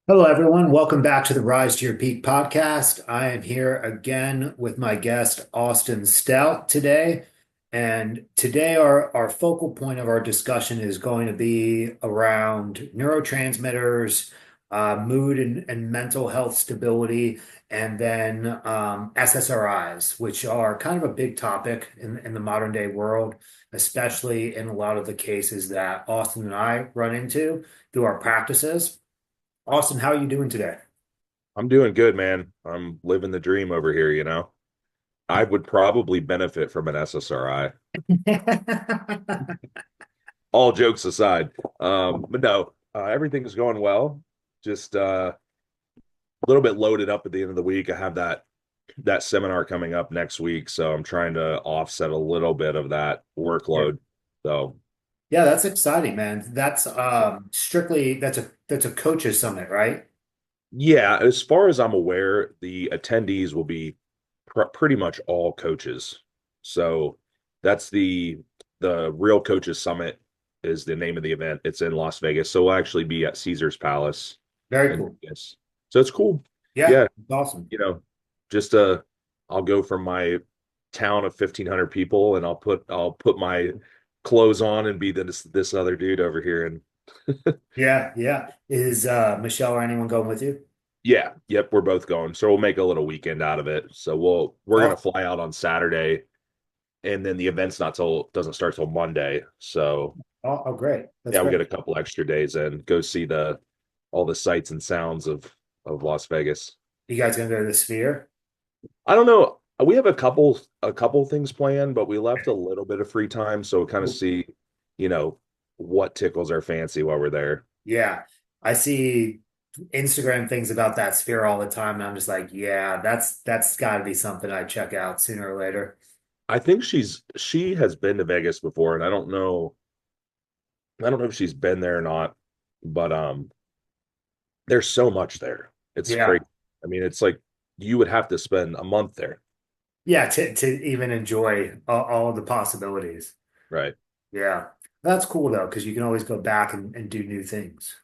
Hello, everyone. Welcome back to the Rise to Your Peak podcast. I am here again with my guest, Austin Stout, today. And today, our focal point of our discussion is going to be around neurotransmitters, mood and mental health stability, and then SSRIs, which are kind of a big topic in the modern day world, especially in a lot of the cases that Austin and I run into through our practices. Austin, how are you doing today? I'm doing good, man. I'm living the dream over here. I would probably benefit from an SSRI. All jokes aside. But no, everything's going well. Just a little bit loaded up at the end of the week. I have that seminar coming up next week, so I'm trying to offset a little bit of that workload. So, Yeah, that's exciting, man. That's strictly that's a coaches summit, right? yeah, as far as I'm aware, the attendees will be pretty much all coaches. So that's the Real Coaches Summit is the name of the event. It's in Las Vegas. So we'll actually be at Caesar's Palace Very in cool. Vegas. So it's cool. Yeah, Yeah, it's awesome. you know, just I'll go from my town of 1,500 people and I'll put my clothes on and be this other dude over here. And Yeah, yeah. Is Michelle or anyone going with you? yeah, yep, we're both going. So we'll make a little weekend out of it. So we're gonna Oh, fly out on Saturday, and then the event's not till doesn't start till Monday. So oh, great. That's yeah, we'll great. get a couple extra days and go see the all the sights and sounds of Las Vegas. You guys gonna go to the Sphere? I don't know. We have a couple things planned, but we left a little bit of free time, so we'll kind of see, you know, what tickles our fancy while we're there. Yeah. I see Instagram things about that Sphere all the time, and I'm just like, yeah, that's got to be something I check out sooner or later. I think she has been to Vegas before, and I don't know if she's been there or not, but there's so much there. It's Yeah. crazy. I mean, it's like you would have to spend a month there, Yeah, to even enjoy all of the possibilities. right? Yeah. That's cool though, because you can always go back and do new things.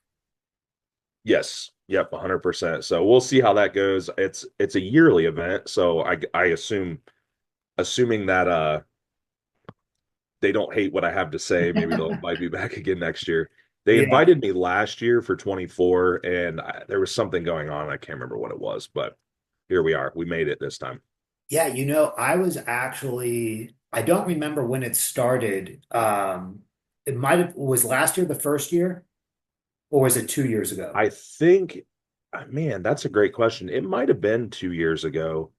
Yes. Yep, 100%. So we'll see how that goes. It's a yearly event, so I assuming that they don't hate what I have to say, maybe they'll invite me back again next year. They Yeah. invited me last year for 24 and there was something going on. I can't remember what it was, but here we are. We made it this time. Yeah, I was actually I don't remember when it started. It might have was last year the first year, or was it 2 years ago? I think, man, that's a great question. It might have been 2 years ago.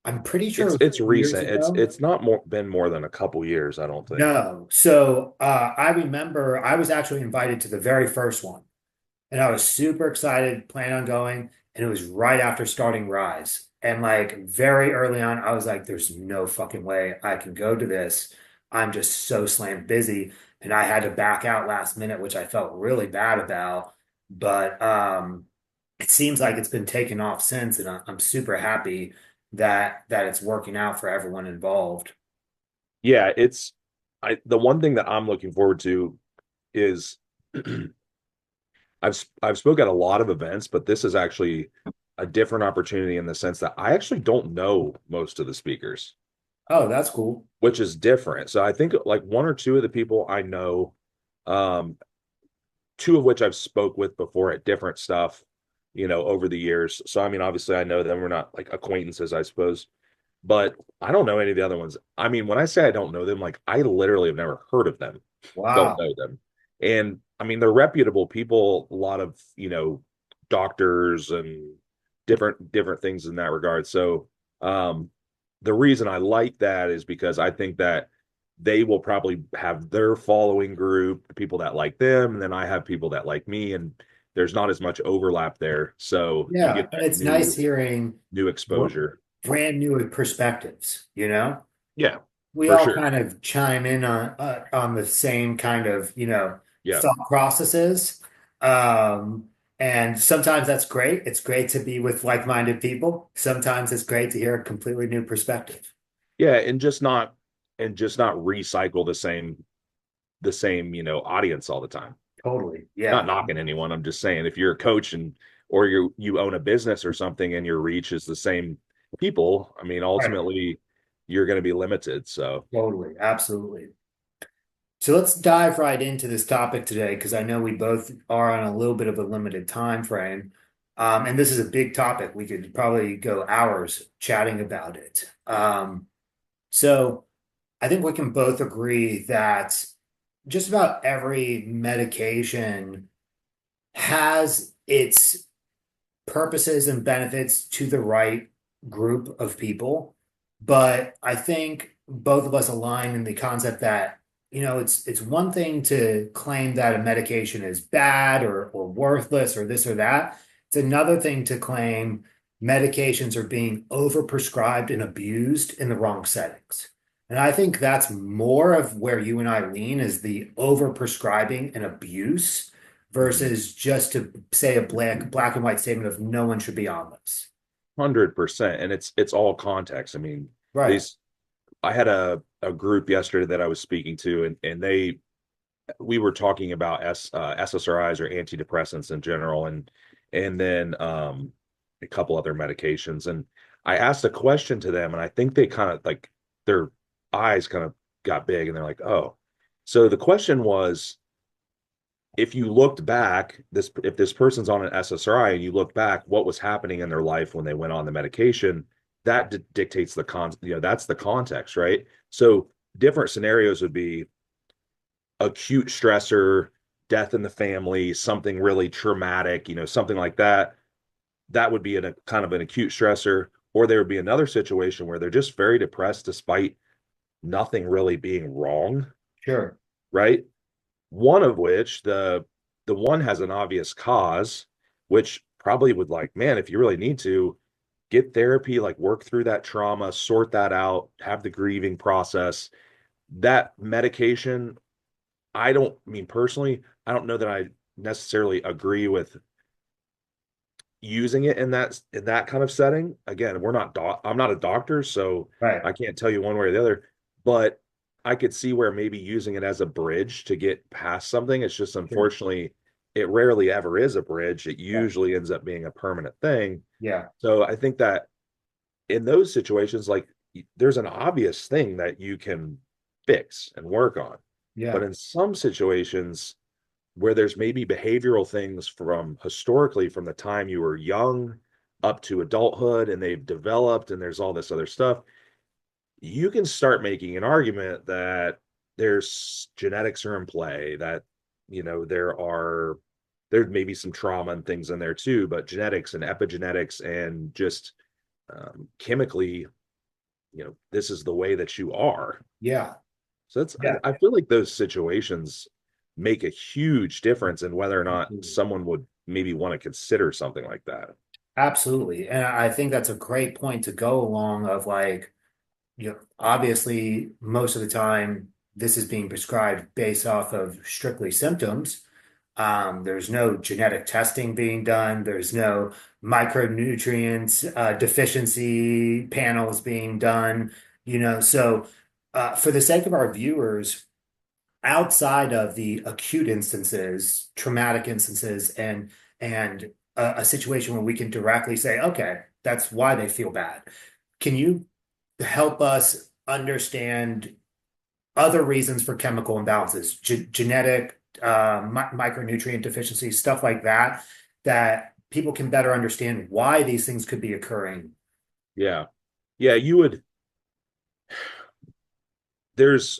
I'm pretty sure it It's was it's 2 years recent. It's ago. it's not more been more than a couple years, I don't think. No. So I remember I was actually invited to the very first one. And I was super excited, planning on going. And it was right after starting Ryze. And like very early on, I was like, there's no fucking way I can go to this. I'm just so slammed busy. And I had to back out last minute, which I felt really bad about. But it seems like it's been taken off since, and I'm super happy that it's working out for everyone involved. Yeah, it's the one thing that I'm looking forward to is I've spoken at a lot of events, but this is actually a different opportunity in the sense that I actually don't know most of the speakers, Oh, that's cool. which is different. So I think like one or two of the people I know, um, two of which I've spoke with before at different stuff, over the years. So I mean, obviously I know them. We're not like acquaintances, I suppose, but I don't know any of the other ones. I mean, when I say I don't know them, like I literally have never heard of them, don't Wow. know them. And I mean, they're reputable people, a lot of, doctors and different things in that regard. So, the reason I like that is because I think that they will probably have their following group, people that like them, and then I have people that like me, and there's not as much overlap there. So you Yeah. get And that it's nice hearing new br- exposure. brand new perspectives, you know? Yeah, We for all sure. kind of chime in on the same kind of, Yeah. thought processes. Um, and sometimes that's great. It's great to be with like-minded people. Sometimes it's great to hear a completely new perspective. Yeah, and just not recycle the same audience all the time. Totally. Not Yeah. knocking anyone. I'm just saying if you're a coach and or you own a business or something and your reach is the same people, I mean, Right. ultimately you're going to be limited. So Totally. Absolutely. So let's dive right into this topic today because I know we both are on a little bit of a limited time frame. And this is a big topic. We could probably go hours chatting about it. So I think we can both agree that just about every medication has its purposes and benefits to the right group of people. But I think both of us align in the concept that, it's one thing to claim that a medication is bad or worthless or this or that. It's another thing to claim medications are being overprescribed and abused in the wrong settings. And I think that's more of where you and I lean is the overprescribing and abuse mhm. versus just to say a black and white statement of no one should be on this. 100%. And it's all context. I mean, Right. these I had a group yesterday that I was speaking to, and we were talking about SSRIs or antidepressants in general, and then a couple other medications. And I asked a question to them, and I think they kind of like their eyes kind of got big, and they're like, "Oh." So the question was, if you looked back, this if this person's on an SSRI and you look back, what was happening in their life when they went on the medication, that dictates that's the context, right? So different scenarios would be acute stressor, death in the family, something really traumatic, something like that. That would be a kind of an acute stressor. Or there would be another situation where they're just very depressed despite nothing really being wrong, Sure. right? One of which the one has an obvious cause, which probably would like, man, if you really need to get therapy, like work through that trauma, sort that out, have the grieving process. That medication, I don't I mean personally, I don't know that I necessarily agree with using it in that kind of setting. Again, I'm not a doctor, so Right. I can't tell you one way or the other, but I could see where maybe using it as a bridge to get past something. It's just Sure. unfortunately it rarely ever is a bridge. It Yeah. usually ends up being a permanent thing. Yeah. So I think that in those situations, like there's an obvious thing that you can fix and work on. But Yeah. in some situations, where there's maybe behavioral things from historically from the time you were young up to adulthood and they've developed and there's all this other stuff, you can start making an argument that there's genetics are in play, that there may be some trauma and things in there too, but genetics and epigenetics and just chemically, this is the way that you are. Yeah. So that's Yeah. I feel like those situations make a huge difference in whether or not Absolutely. someone would maybe want to consider something like that. Absolutely. And I think that's a great point to go along of like, obviously most of the time this is being prescribed based off of strictly symptoms. There's no genetic testing being done. There's no micronutrients deficiency panels being done. So for the sake of our viewers, outside of the acute instances, traumatic instances, and a situation where we can directly say, okay, that's why they feel bad. Can you help us understand other reasons for chemical imbalances, genetic, micronutrient deficiencies, stuff like that, that people can better understand why these things could be occurring? Yeah. Yeah, you would there's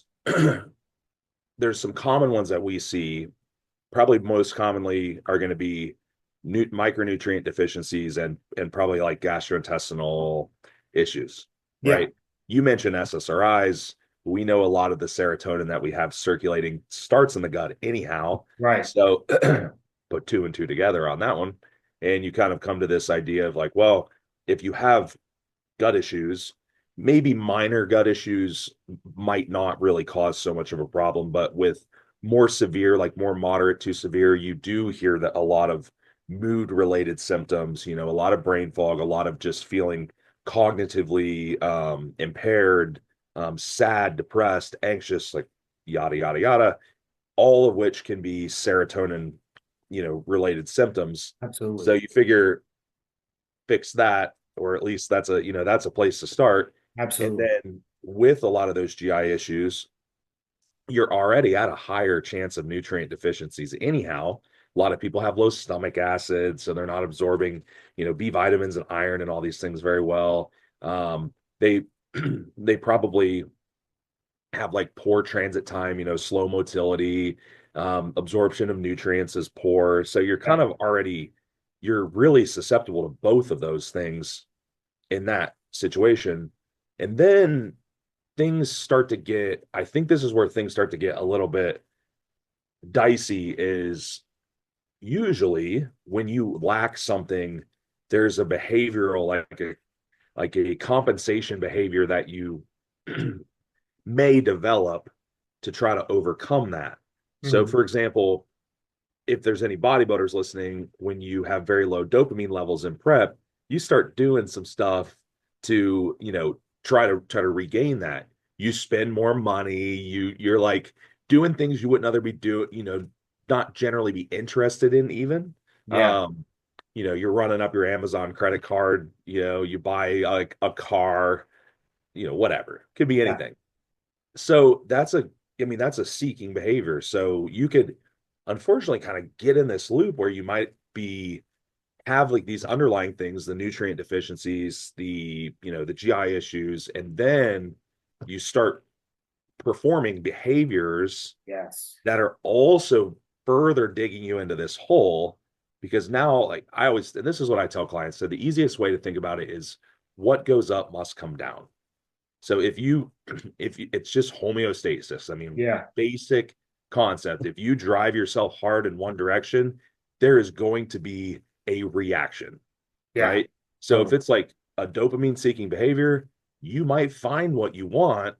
there's some common ones that we see. Probably most commonly are going to be micronutrient deficiencies and probably like gastrointestinal issues, Yeah, right? You mentioned SSRIs. We know a lot of the serotonin that we have circulating starts in the gut anyhow. right. So put two and two together on that one. And you kind of come to this idea of like, well, if you have gut issues, maybe minor gut issues might not really cause so much of a problem, but with more severe, like more moderate to severe, you do hear that a lot of mood related symptoms, a lot of brain fog, a lot of just feeling cognitively impaired, sad, depressed, anxious, like yada, yada, yada, all of which can be serotonin related symptoms. So Absolutely. you figure fix that, or at least that's a place to start. And Absolutely. then with a lot of those GI issues, you're already at a higher chance of nutrient deficiencies anyhow. A lot of people have low stomach acid, so they're not absorbing, B vitamins and iron and all these things very well. They they probably have like poor transit time, slow motility, absorption of nutrients is poor. So you're really susceptible to both of those things in that situation. And then I think this is where things start to get a little bit dicey is usually when you lack something, there's a behavioral, like a compensation behavior that you may develop to try to overcome that. So, Mhm. for example, if there's any bodybuilders listening, when you have very low dopamine levels in prep, you start doing some stuff to, try to regain that. You spend more money, you're like doing things you wouldn't other be doing, not generally be interested in even. Yeah. Um, you're running up your Amazon credit card, you buy like a car, whatever. Could be Yeah. anything. So that's a seeking behavior. So you could unfortunately kind of get in this loop where you might be have like these underlying things, the nutrient deficiencies, the GI issues, and then you start performing behaviors Yes. that are also further digging you into this hole. Because now, like I always, and this is what I tell clients, so the easiest way to think about it is what goes up must come down. So it's just homeostasis. I mean, Yeah. basic concept. If you drive yourself hard in one direction, there is going to be a reaction, Yeah. right? So if Totally. it's like a dopamine seeking behavior, you might find what you want,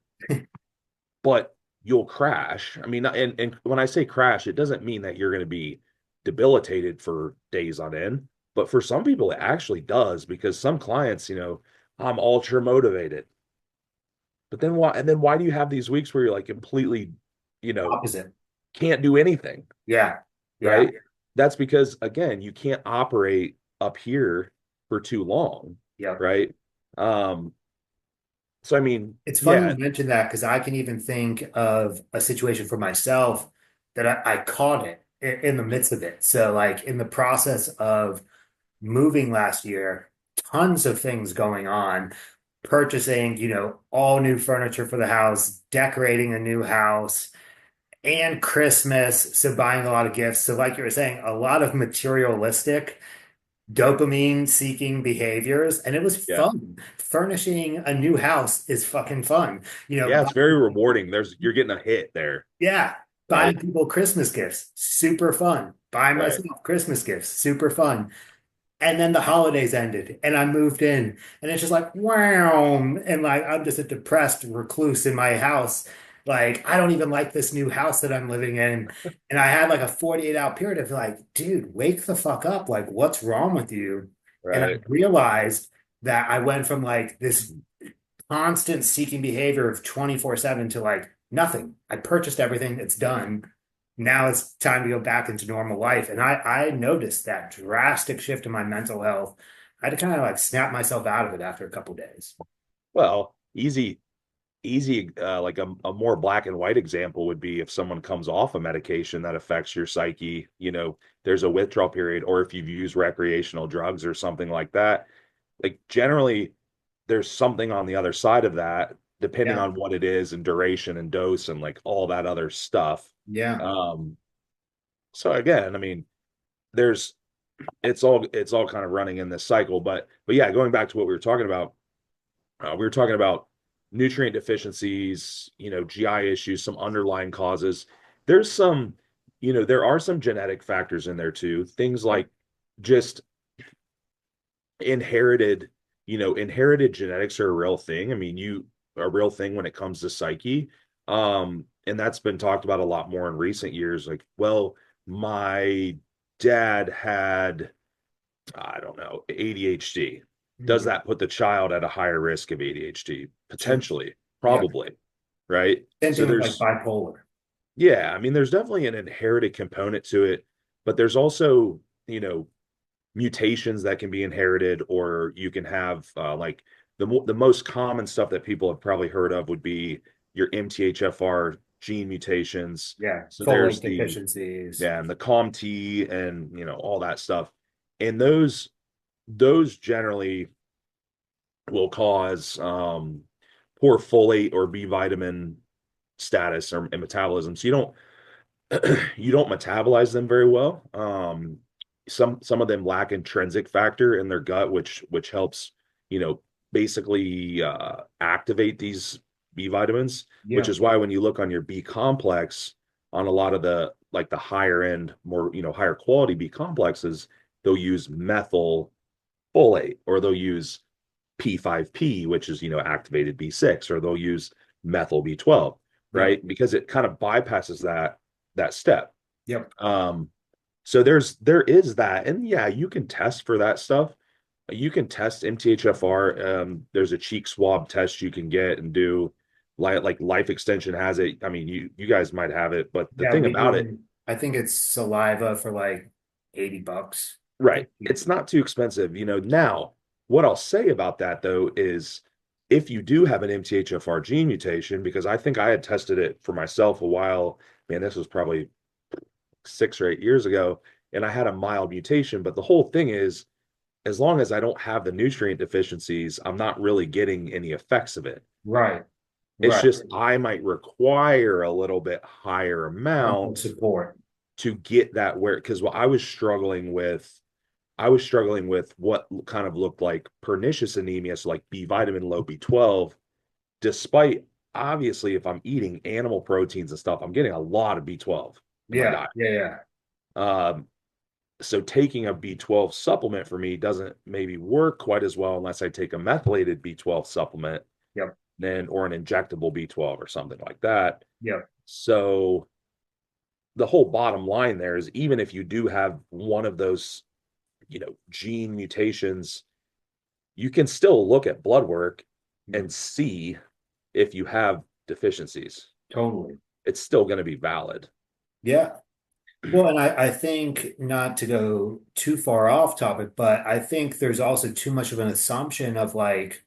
but you'll crash. I mean, and when I say crash, it doesn't mean that you're going to be debilitated for days on end, but for some people it actually does because some clients, I'm ultra motivated. But then why? And then why do you have these weeks where you're like completely, you know, Opposite. can't do anything, Yeah. Yeah. right? That's because again, you can't operate up here for too long, Yep. right? Um, so I mean, It's funny yeah, you mentioned that because I can even think of a situation for myself that I caught it in the midst of it. So, like in the process of moving last year, tons of things going on, purchasing, all new furniture for the house, decorating a new house, and Christmas. So, buying a lot of gifts. So, like you were saying, a lot of materialistic dopamine seeking behaviors, and it was yeah, fun. Furnishing a new house is fucking fun. yeah, it's very Buying, rewarding. You're getting a hit there, yeah, buying right? people Christmas gifts, super fun. Buying Right, myself Christmas gifts, super fun. And then the holidays ended and I moved in and it's just like, wow. And like, I'm just a depressed recluse in my house. Like, I don't even like this new house that I'm living in. And I had like a 48-hour period of like, dude, wake the fuck up. Like, what's wrong with you? And I right. realized that I went from like this constant seeking behavior of 24/7 to like nothing. I purchased everything, it's done. Now it's time to go back into normal life. And I noticed that drastic shift in my mental health. I had to kind of like snap myself out of it after a couple days. Well, easy like a more black and white example would be if someone comes off a medication that affects your psyche, there's a withdrawal period, or if you've used recreational drugs or something like that. Like generally there's something on the other side of that, depending Yeah. on what it is and duration and dose and like all that other stuff. Yeah. um so again, I mean, there's it's all kind of running in this cycle, but yeah, going back to what we were talking about, we were talking about nutrient deficiencies, GI issues, some underlying causes. There's some, there are some genetic factors in there too. Things Yeah. like just inherited, inherited genetics are a real thing. I mean, a real thing when it comes to psyche. And that's been talked about a lot more in recent years. Like, well, my dad had, I don't know, ADHD. Does Mhm. that put the child at a higher risk of ADHD? Sure. Potentially, Yeah. probably, right? Same So thing with like bipolar. yeah, I mean, there's definitely an inherited component to it. but there's also, mutations that can be inherited, or you can have like the most common stuff that people have probably heard of would be your MTHFR gene mutations. Yeah. So there's Folate the deficiencies. yeah, and the COMT and all that stuff. And those generally will cause poor folate or B vitamin status or and metabolism. So you don't metabolize them very well. Some of them lack intrinsic factor in their gut, which helps, you know, basically activate these B vitamins, which Yeah. is why when you look on your B complex on a lot of the like the higher end, more, higher quality B complexes, they'll use methyl folate, or they'll use P5P, which is, activated B6, or they'll use methyl B12, Yep. right? Because it kind of bypasses that step. Yep. Um, so there is that, and yeah, you can test for that stuff. You can test MTHFR. There's a cheek swab test you can get and do. Like Life Extension has it. I mean, you guys might have it, but the Yeah, thing we about it, do. I think it's saliva for like $80. right? It's not too expensive. Now, what I'll say about that though is if you do have an MTHFR gene mutation, because I think I had tested it for myself a while, man, this was probably 6 or 8 years ago, and I had a mild mutation. But the whole thing is, as long as I don't have the nutrient deficiencies, I'm not really getting any effects of it. Right. It's Right. just I might require a little bit higher Mental amount support. to get that where, because what I was struggling with what kind of looked like pernicious anemia, so like B vitamin, low B12, despite obviously if I'm eating animal proteins and stuff, I'm getting a lot of B12 in my Yeah. diet. Yeah. Yeah. Um, so taking a B12 supplement for me doesn't maybe work quite as well unless I take a methylated B12 supplement Yep. then or an injectable B12 or something like that. Yep. So the whole bottom line there is even if you do have one of those, gene mutations, you can still look at blood work Mm. and see if you have deficiencies. Totally. It's still going to be valid. Yeah. Well, and I think not to go too far off topic, but I think there's also too much of an assumption of like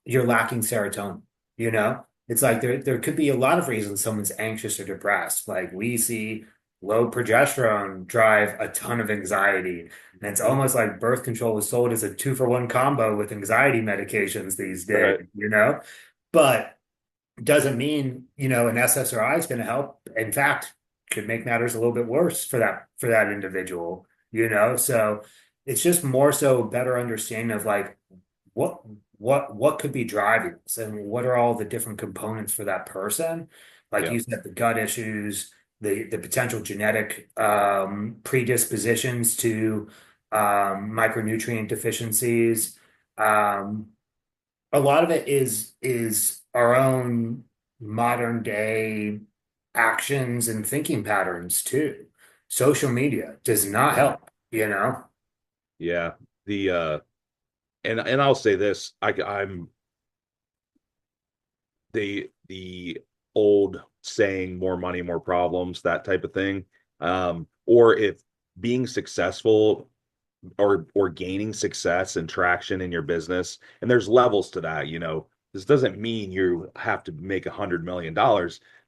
you're lacking serotonin, you know? It's like there could be a lot of reasons someone's anxious or depressed. Like we see low progesterone drive a ton of anxiety. And it's Mhm. almost like birth control is sold as a 2-for-1 combo with anxiety medications these days, Right. you know? But doesn't mean, an SSRI is going to help. In fact, could make matters a little bit worse for that individual, you know? So it's just more so better understanding of like what what could be driving this and what are all the different components for that person. Like Yeah. you said, the gut issues, the potential genetic predispositions to micronutrient deficiencies. Um, a lot of it is our own modern day actions and thinking patterns too. Social media does not Yeah. help, you know? Yeah. The and I'll say this, I'm the old saying, more money, more problems, that type of thing. Or if being successful or gaining success and traction in your business, and there's levels to that, this doesn't mean you have to make $100 million.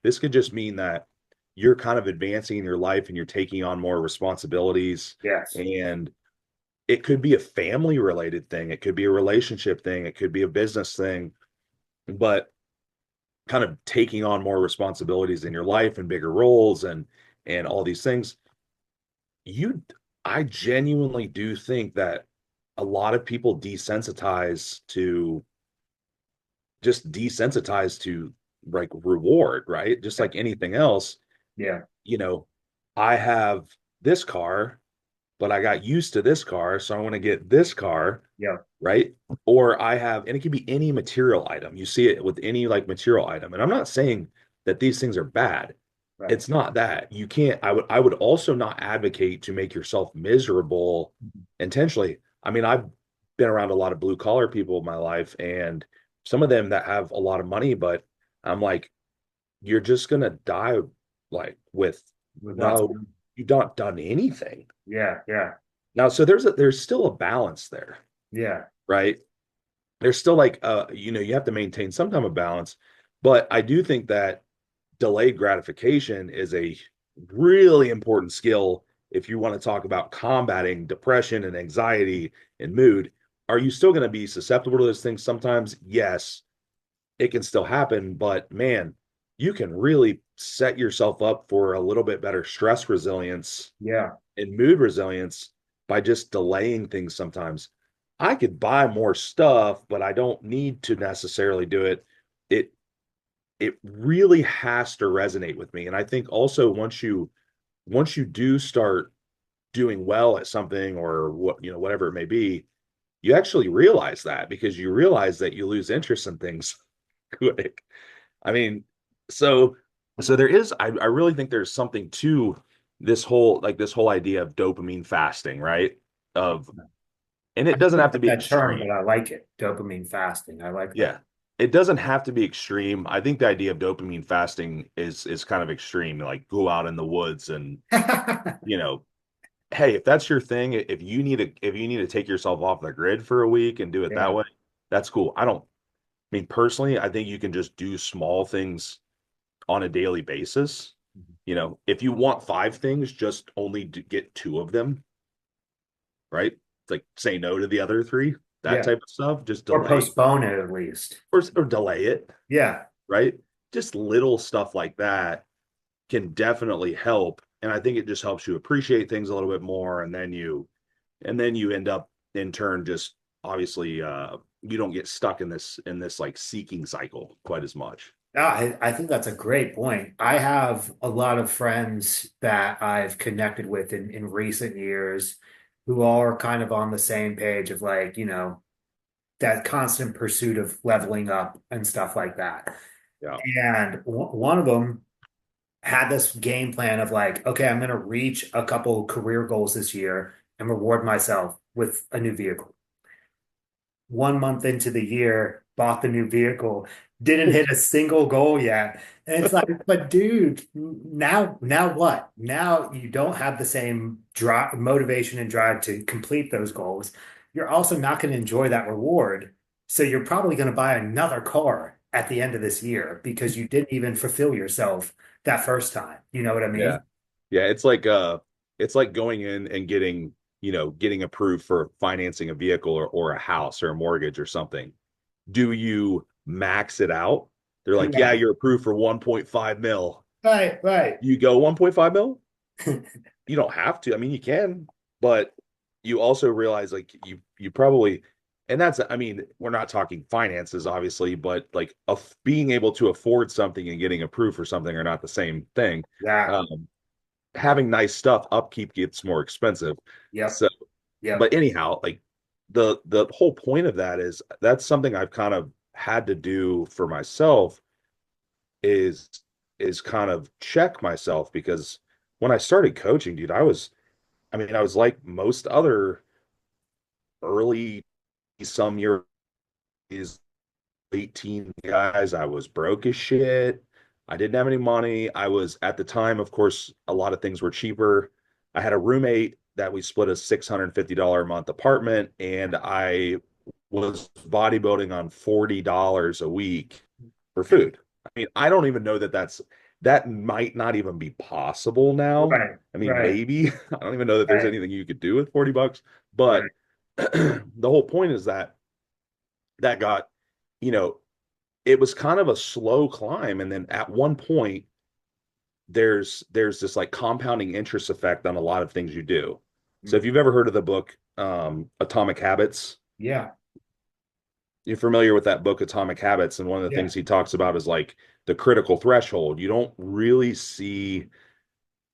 This could just mean that you're kind of advancing in your life and you're taking on more responsibilities, Yes. and it could be a family related thing, it could be a relationship thing, it could be a business thing, but kind of taking on more responsibilities in your life and bigger roles and all these things, you I genuinely do think that a lot of people desensitize to like reward, right? Just Yeah. like anything else, Yeah. you know, I have this car, but I got used to this car, so I want to get this car, Yeah. right? Or I have, and it could be any material item. You see it with any like material item. And I'm not saying that these things are bad. Right. It's not that. You can't, I would also not advocate to make yourself miserable intentionally. I mean, I've been around a lot of blue collar people in my life, and some of them that have a lot of money, but I'm like, you're just gonna die like with With lots of no room. you've not done anything. Yeah, yeah, Now, so there's still a balance there, yeah, right? There's still like you have to maintain some type of balance, but I do think that delayed gratification is a really important skill if you want to talk about combating depression and anxiety and mood. Are you still going to be susceptible to those things sometimes? Yes, it can still happen, but man, you can really set yourself up for a little bit better stress resilience yeah, and mood resilience by just delaying things sometimes. I could buy more stuff, but I don't need to necessarily do it. It it really has to resonate with me. And I think also once you do start doing well at something or whatever it may be, you actually realize that because you realize that you lose interest in things quick. I mean, so so there is I really think there's something to this whole idea of dopamine fasting, right? Of and I it doesn't don't have to like be that term, extreme. but I like it. Dopamine fasting. I like Yeah. It doesn't have to be extreme. I think the idea of dopamine fasting is kind of extreme, like go out in the woods and, that. you know, hey, if that's your thing, if you need to take yourself off the grid for a week and do it that Yeah. way, that's cool. I mean, personally, I think you can just do small things on a daily basis. If you want five things, just only get two of them, right? It's like say no to the other three, that Yeah. type of stuff. Just Or delay postpone it at least. or delay it, Yeah. right? Just little stuff like that can definitely help. And I think it just helps you appreciate things a little bit more. And then you end up in turn just obviously you don't get stuck in this like seeking cycle quite as much. I think that's a great point. I have a lot of friends that I've connected with in recent years who are kind of on the same page of like, that constant pursuit of leveling up and stuff like that. Yeah. And one of them had this game plan of like, okay, I'm going to reach a couple career goals this year and reward myself with a new vehicle. 1 month into the year, bought the new vehicle, didn't hit a single goal yet. And it's like, but dude, now what? Now you don't have the same drive, motivation and drive to complete those goals. You're also not going to enjoy that reward. So you're probably going to buy another car at the end of this year because you didn't even fulfill yourself that first time. You know what I Yeah. mean? Yeah, it's like going in and getting approved for financing a vehicle or a house or a mortgage or something. Do you max it out? They're like, yeah, Yeah. you're approved for 1.5 mil. Right, right. You go 1.5 mil? You don't have to. I mean, you can, but you also realize like you probably and that's I mean, we're not talking finances obviously, but like being able to afford something and getting approved for something are not the same thing. Exactly. Um, Having nice stuff, upkeep gets more expensive. Yep. So, Yep. but anyhow, like the whole point of that is that's something I've kind of had to do for myself is is kind of check myself because when I started coaching, dude, I was like most other early some years late teen guys. I was broke as shit. I didn't have any money. I was at the time, of course, a lot of things were cheaper. I had a roommate that we split a $650 a month apartment, and I was bodybuilding on $40 a week for food. I mean, I don't even know that might not even be possible now. Right. I mean, Right. maybe. I don't even know that there's Right. anything you could do with $40, Right. but the whole point is that got, you know, it was kind of a slow climb. And then at one point, there's this like compounding interest effect on a lot of things you do. So if Mhm. you've ever heard of the book Atomic Habits, Yeah. you're familiar with that book Atomic Habits. And one of the Yeah. things he talks about is like the critical threshold. You don't really see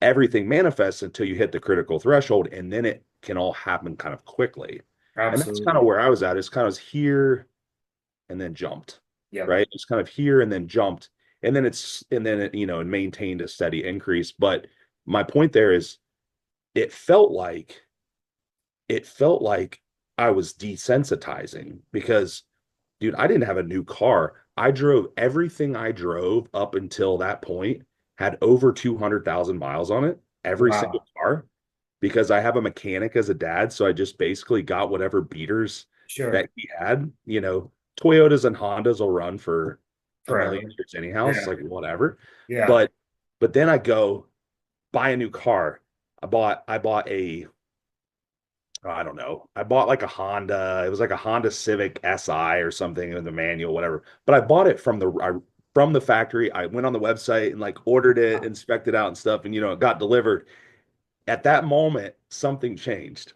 everything manifest until you hit the critical threshold, and then it can all happen kind of quickly. And that's kind of Absolutely. where I was at. It's kind of here and then jumped, Yep. right? It's kind of here and then jumped, and then it maintained a steady increase. But my point there is, it felt like it felt like I was desensitizing because, dude, I didn't have a new car. I drove everything I drove up until that point had over 200,000 miles on it. every single Wow. car because I have a mechanic as a dad. So I just basically got whatever beaters Sure. that he had. Toyotas and Hondas will run for a million Forever. years anyhow. It's Yeah. like whatever. Yeah. But then I go buy a new car. I bought a I don't know. I bought like a Honda. It was like a Honda Civic SI or something in the manual, whatever. But I bought it from the factory. I went on the website and like ordered it, inspected out and stuff, and it got delivered. At that moment, something changed,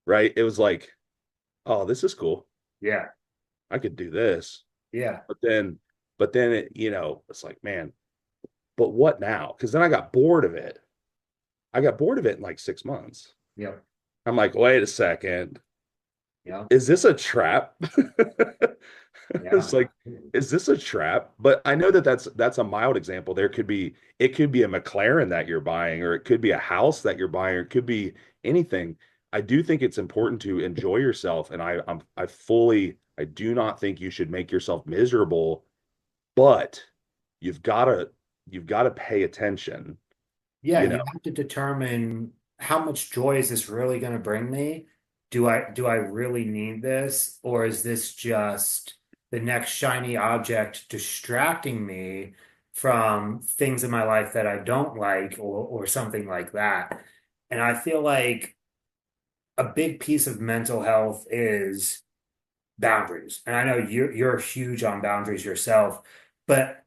right? It was like, oh, this is cool. Yeah. I could do this. Yeah. But then it's like, man, but what now? Because then I got bored of it. I got bored of it in like 6 months. Yep. I'm like, wait a second. Yep. Is this a trap? Yeah. It's like, is this a trap? But I know that that's a mild example. It could be a McLaren that you're buying, or it could be a house that you're buying, or it could be anything. I do think it's important to enjoy yourself, and I do not think you should make yourself miserable, but you've got to you've got to pay attention, Yeah, you know. you have to determine how much joy is this really going to bring me? Do I really need this, or is this just the next shiny object distracting me from things in my life that I don't like, or something like that? And I feel like a big piece of mental health is boundaries. And I know you're huge on boundaries yourself, but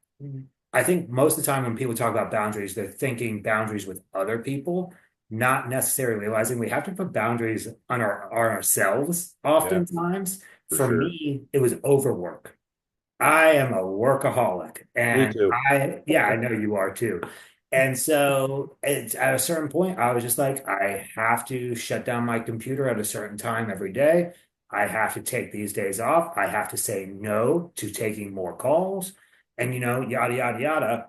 I think most of the time when people talk about boundaries, they're thinking boundaries with other people, not necessarily realizing we have to put boundaries on ourselves Yeah, oftentimes. for For sure. me, it was overwork. I am a workaholic, Me and too. yeah, I know you are too. And so it's at a certain point, I was just like, I have to shut down my computer at a certain time every day. I have to take these days off. I have to say no to taking more calls, and yada, yada, yada.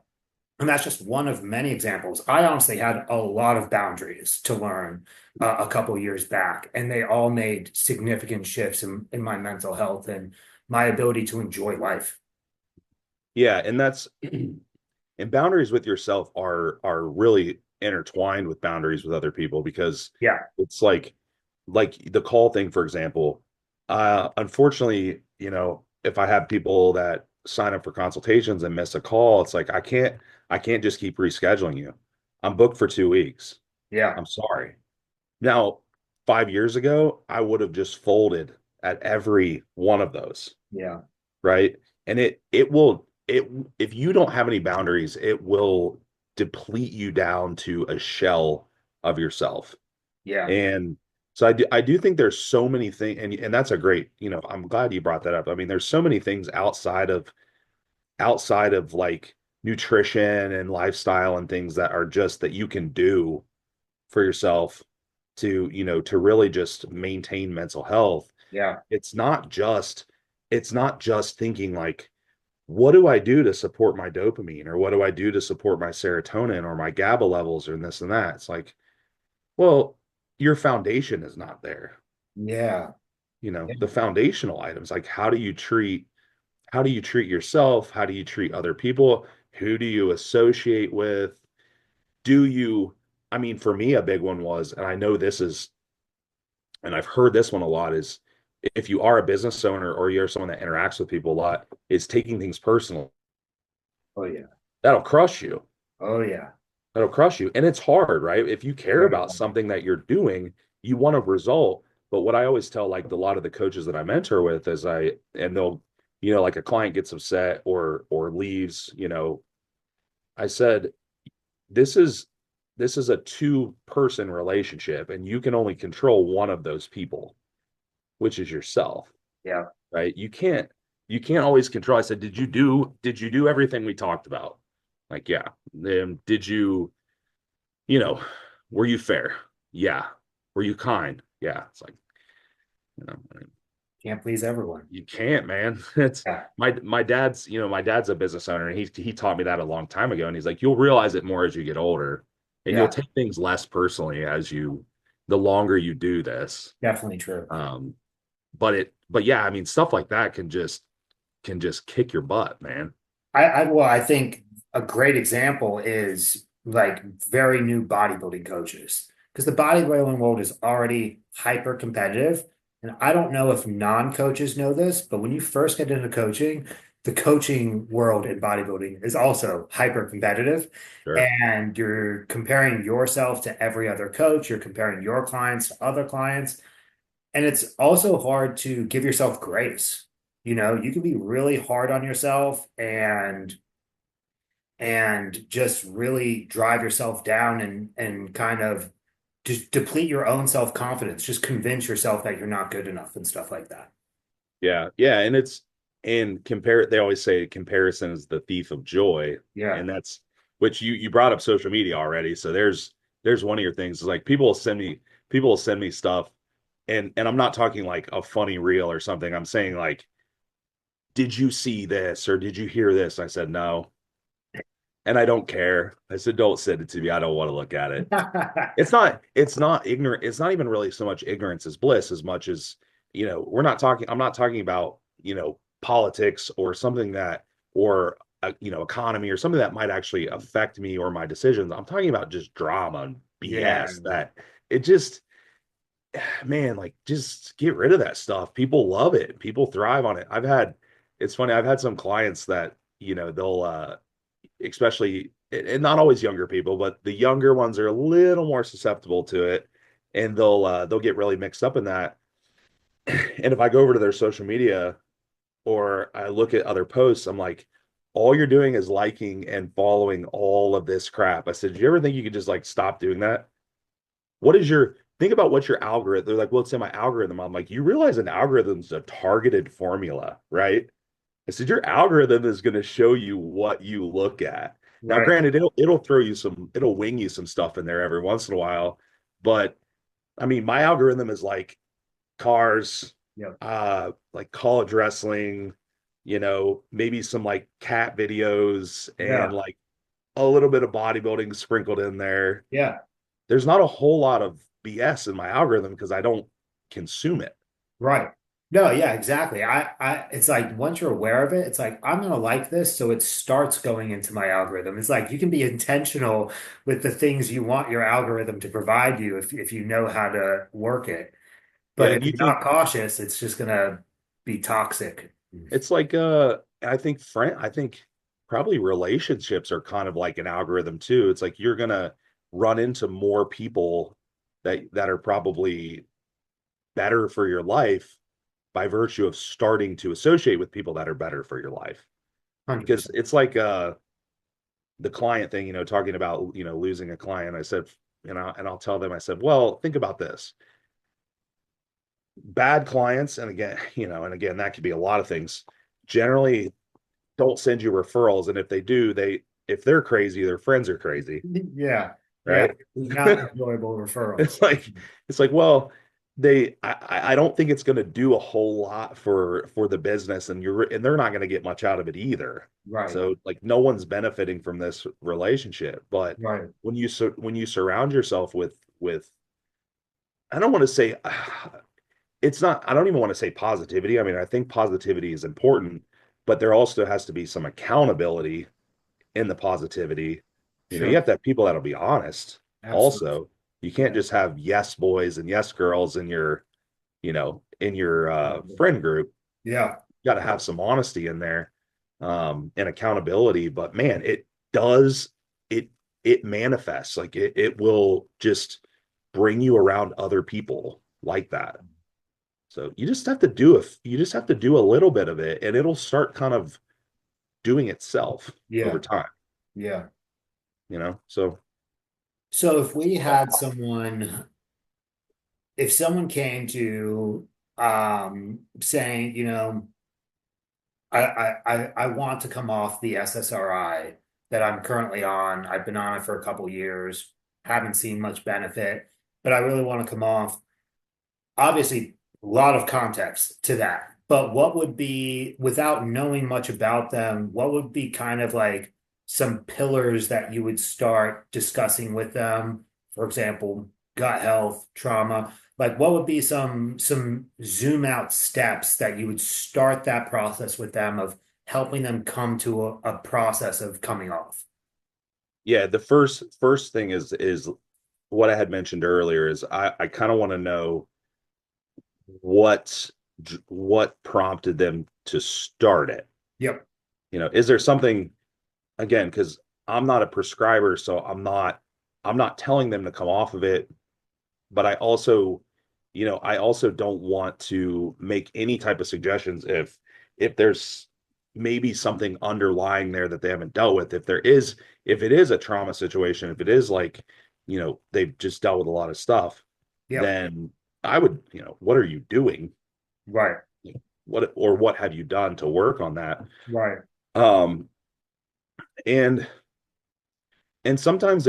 And that's just one of many examples. I honestly had a lot of boundaries to learn a couple years back, and they all made significant shifts in my mental health and my ability to enjoy life. Yeah, and boundaries with yourself are really intertwined with boundaries with other people because Yeah. it's like the call thing, for example. Unfortunately, if I have people that sign up for consultations and miss a call, it's like I can't just keep rescheduling you. I'm booked for 2 weeks. Yeah. I'm sorry. Now, 5 years ago, I would have just folded at every one of those, Yeah. right? And it will it if you don't have any boundaries, it will deplete you down to a shell of yourself. Yeah. And so I do think there's so many things, and that's a great, I'm glad you brought that up. I mean, there's so many things outside of like nutrition and lifestyle and things that are just that you can do for yourself to really just maintain mental health. Yeah. It's not just thinking like, what do I do to support my dopamine, or what do I do to support my serotonin or my GABA levels or this and that? It's like, well, your foundation is not there. Yeah. The foundational items, like how do you treat yourself? How do you treat other people? Who do you associate with? Do you, I mean, for me, a big one was, and I know this is, and I've heard this one a lot, is if you are a business owner or you're someone that interacts with people a lot, is taking things personal. Oh yeah. That'll crush you. Oh yeah. That'll crush you. And it's hard, right? If you care Very about hard. something that you're doing, you want a result. But what I always tell like a lot of the coaches that I mentor with is and they'll, like a client gets upset or leaves, I said, this is this is a two-person relationship, and you can only control one of those people, which is yourself, Yeah. right? You can't always control. I said, did you do everything we talked about? Like, yeah. Did you know, were you fair? Yeah. Were you kind? Yeah. It's like, I mean, Can't please everyone. you can't, man. It's Yeah. my dad's a business owner, and he taught me that a long time ago. And he's like, you'll realize it more as you get older, and you'll Yeah. take things less personally the longer you do this. Definitely true. Um, but yeah, I mean, stuff like that can just kick your butt, man. Well, I think a great example is like very new bodybuilding coaches because the bodybuilding world is already hyper competitive. And I don't know if non-coaches know this, but when you first get into coaching, the coaching world in bodybuilding is also hyper competitive. Sure. And you're comparing yourself to every other coach, you're comparing your clients to other clients. And it's also hard to give yourself grace. You know, you can be really hard on yourself and just really drive yourself down and kind of just deplete your own self-confidence. Just convince yourself that you're not good enough and stuff like that. Yeah, yeah, and compare. They always say comparison is the thief of joy, Yeah. and that's which you brought up social media already. So there's one of your things is like people will send me stuff, and I'm not talking like a funny reel or something. I'm saying like, did you see this or did you hear this? I said no, and I don't care. I said don't send it to me. I don't want to look at it. It's not ignorant. It's not even really so much ignorance as bliss as much as, I'm not talking about, politics or something that, or, economy or something that might actually affect me or my decisions. I'm talking about just drama and Yeah. BS that it just, man, like just get rid of that stuff. People love it. People thrive on it. It's funny. I've had some clients that, they'll, especially and not always younger people, but the younger ones are a little more susceptible to it, and they'll get really mixed up in that. And if I go over to their social media or I look at other posts, I'm like, all you're doing is liking and following all of this crap. I said, do you ever think you could just like stop doing that? What is your think about what your algorithm? They're like, well, it's in my algorithm. I'm like, you realize an algorithm's a targeted formula, right? I said your algorithm is going to show you what you look at. Now, Right. granted, it'll wing you some stuff in there every once in a while, but I mean, my algorithm is like cars, Yep. like college wrestling, maybe some like cat videos and Yeah. like a little bit of bodybuilding sprinkled in there. Yeah. There's not a whole lot of BS in my algorithm because I don't consume it. Right. No, yeah, exactly. It's like once you're aware of it, it's like I'm gonna like this, so it starts going into my algorithm. It's like you can be intentional with the things you want your algorithm to provide you if you know how to work it. But Yeah. if Do you you're not think cautious, it's just gonna be toxic. it's like I think probably relationships are kind of like an algorithm too. It's like you're gonna run into more people that are probably better for your life by virtue of starting to associate with people that are better for your life. Because 100%. it's like the client thing, talking about, losing a client. I said, and I'll tell them, I said, well, think about this. Bad clients, and again, that could be a lot of things, generally don't send you referrals. And if they do, if they're crazy, their friends are crazy, Yeah. Yeah. right? Not enjoyable referrals. It's like well, I don't think it's going to do a whole lot for the business, and they're not going to get much out of it either. Right. So like no one's benefiting from this relationship. But Right. when you surround yourself with I don't want to say it's not I don't even want to say positivity. I mean, I think positivity is important, but there also has to be some accountability in the positivity. You Sure. have to have people that'll be honest Absolutely. also. You can't Yeah. just have yes boys and yes girls in your friend group. Yeah. You got to have some honesty in there, and accountability. But man, does it it manifests like it will just bring you around other people like that. So you just have to do a little bit of it and it'll start kind of doing itself over Yeah. time, Yeah. So So if someone came to saying, I want to come off the SSRI that I'm currently on. I've been on it for a couple years, haven't seen much benefit, but I really want to come off. Obviously, a lot of context to that. But what would be, without knowing much about them, what would be kind of like some pillars that you would start discussing with them? For example, gut health, trauma. Like what would be some zoom out steps that you would start that process with them of helping them come to a process of coming off? Yeah, the first thing is what I had mentioned earlier is I kind of want to know what what prompted them to start it. Yep. Is there something, again, because I'm not a prescriber, so I'm not telling them to come off of it, but I also don't want to make any type of suggestions if there's maybe something underlying there that they haven't dealt with. If it is a trauma situation, if it is like, they've just dealt with a lot of stuff, Yep. then I would, what are you doing? Right. What have you done to work on that? Right. Um, and and sometimes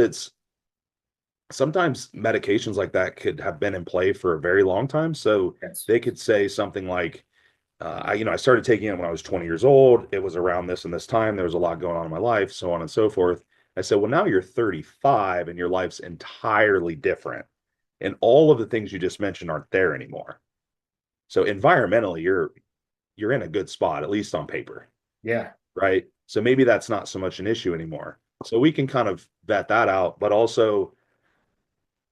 medications like that could have been in play for a very long time. So Yes. they could say something like, I started taking it when I was 20 years old. It was around this and this time. There was a lot going on in my life, so on and so forth. I said, well, now you're 35 and your life's entirely different. And all of the things you just mentioned aren't there anymore. So environmentally, you're in a good spot, at least on paper, Yeah. right? So maybe that's not so much an issue anymore. So we can kind of vet that out, but also